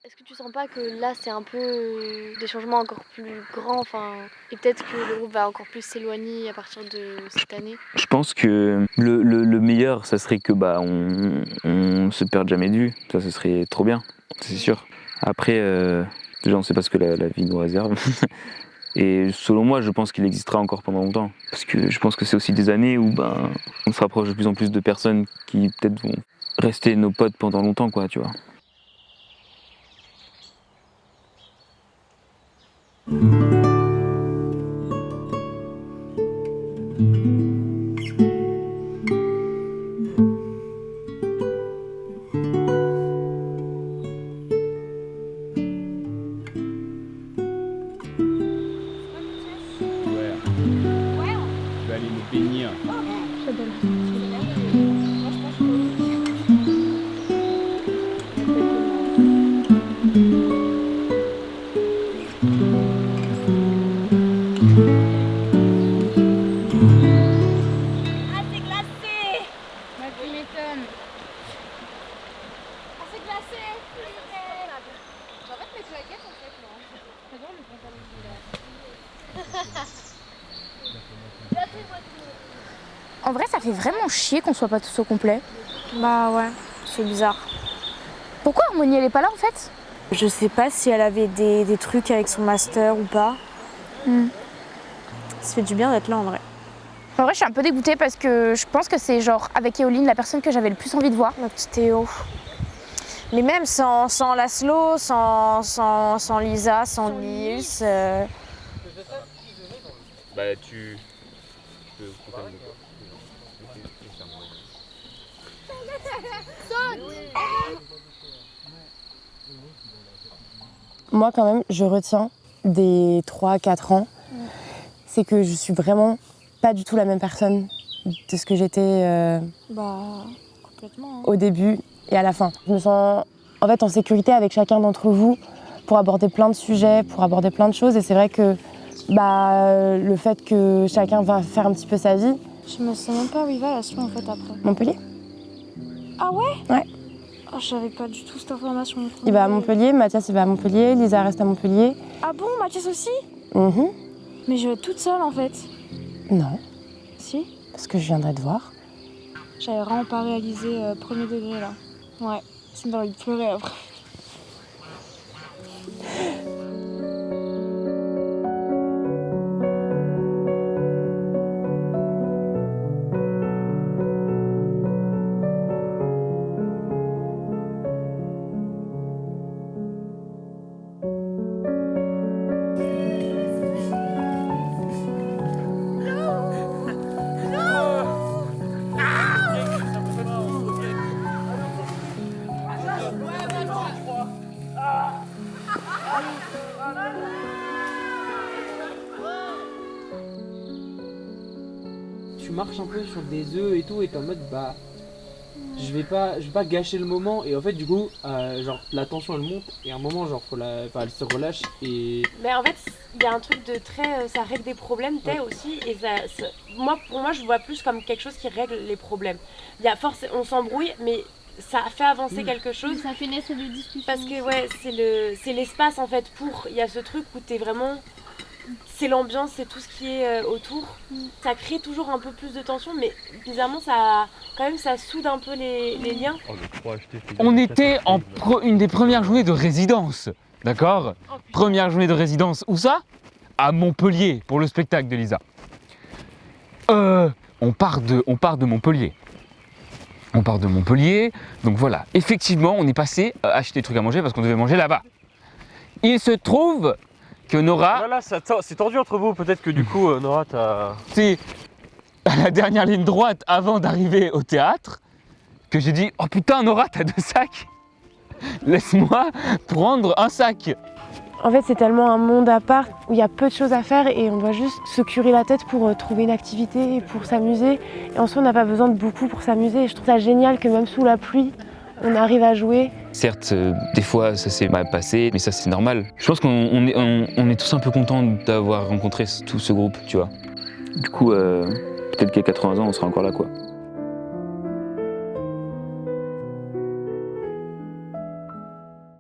Est-ce que tu sens pas que là, c'est un peu des changements encore plus grands, enfin, et peut-être que le groupe va encore plus s'éloigner à partir de cette année? Je pense que le meilleur, ça serait que on se perde jamais de vue. Ça, ce serait trop bien, c'est sûr. Après, déjà, on sait pas ce que la vie nous réserve. Et selon moi, je pense qu'il existera encore pendant longtemps. Parce que je pense que c'est aussi des années où on se rapproche de plus en plus de personnes qui peut-être vont rester nos potes pendant longtemps, quoi, tu vois. Ouais. Je vais aller me baigner. Ah, c'est glacé! Bah, tu m'étonnes. Ah, c'est glacé! J'arrête mes claquettes en fait, là. J'adore mes pantalons d'hiver. En vrai, ça fait vraiment chier qu'on soit pas tous au complet. Bah ouais, c'est bizarre. Pourquoi Harmonie elle est pas là en fait? Je sais pas si elle avait des trucs avec son master ou pas. Ça fait du bien d'être là en vrai. En vrai, je suis un peu dégoûtée parce que je pense que c'est genre avec Éoline la personne que j'avais le plus envie de voir. Ma petite Théo. Mais même sans Laszlo, sans Lisa, sans Nils. Bah tu peux confirmer quoi. Moi, quand même, je retiens des 3-4 ans, c'est que je suis vraiment pas du tout la même personne de ce que j'étais Bah, complètement. au début et à la fin. Je me sens en fait en sécurité avec chacun d'entre vous pour aborder plein de sujets, pour aborder plein de choses. Et c'est vrai que le fait que chacun va faire un petit peu sa vie. Je me sais même pas où il va Laszlo en fait après. Montpellier. Ah ouais? Ouais. Oh, j'avais pas du tout cette information. Il va à Montpellier, Mathias il va à Montpellier, Lisa reste à Montpellier. Ah bon, Mathias aussi? Mhm. Mais je vais être toute seule en fait. Non, Si? parce que je viendrai te voir. J'avais vraiment pas réalisé premier degré là. Ouais, ça me donne envie de pleurer après. Tu marches un peu sur des œufs et tout et t'es en mode je vais pas gâcher le moment et en fait du coup genre la tension elle monte et à un moment genre elle se relâche et Mais en fait, il y a un truc de très. Ça règle des problèmes, aussi. Et pour moi, je vois plus comme quelque chose qui règle les problèmes. Il y a on s'embrouille, mais ça fait avancer quelque chose. Ça fait naître des discussions. Parce que, ouais, c'est l'espace en fait pour. Il y a ce truc où t'es vraiment. C'est l'ambiance, c'est tout ce qui est autour. Ça crée toujours un peu plus de tension, mais bizarrement, ça soude un peu les liens. On était une des premières journées de résidence, d'accord? Première journée de résidence, où ça? À Montpellier, pour le spectacle de Lisa. On part de Montpellier. On part de Montpellier, donc voilà. Effectivement, on est passé acheter des trucs à manger parce qu'on devait manger là-bas. Il se trouve que Nora... Voilà, c'est tendu entre vous, peut-être que du coup, Nora, t'as... C'est à la dernière ligne droite avant d'arriver au théâtre que j'ai dit « Oh putain, Nora, t'as 2 sacs? Laisse-moi prendre un sac !» En fait, c'est tellement un monde à part où il y a peu de choses à faire et on doit juste se curer la tête pour trouver une activité, pour s'amuser. Et en soi, on n'a pas besoin de beaucoup pour s'amuser. Et je trouve ça génial que même sous la pluie, on arrive à jouer. Certes, des fois ça s'est mal passé, mais ça c'est normal. Je pense qu'on est tous un peu contents d'avoir rencontré tout ce groupe, tu vois. Du coup, peut-être qu'il y a 80 ans, on sera encore là, quoi.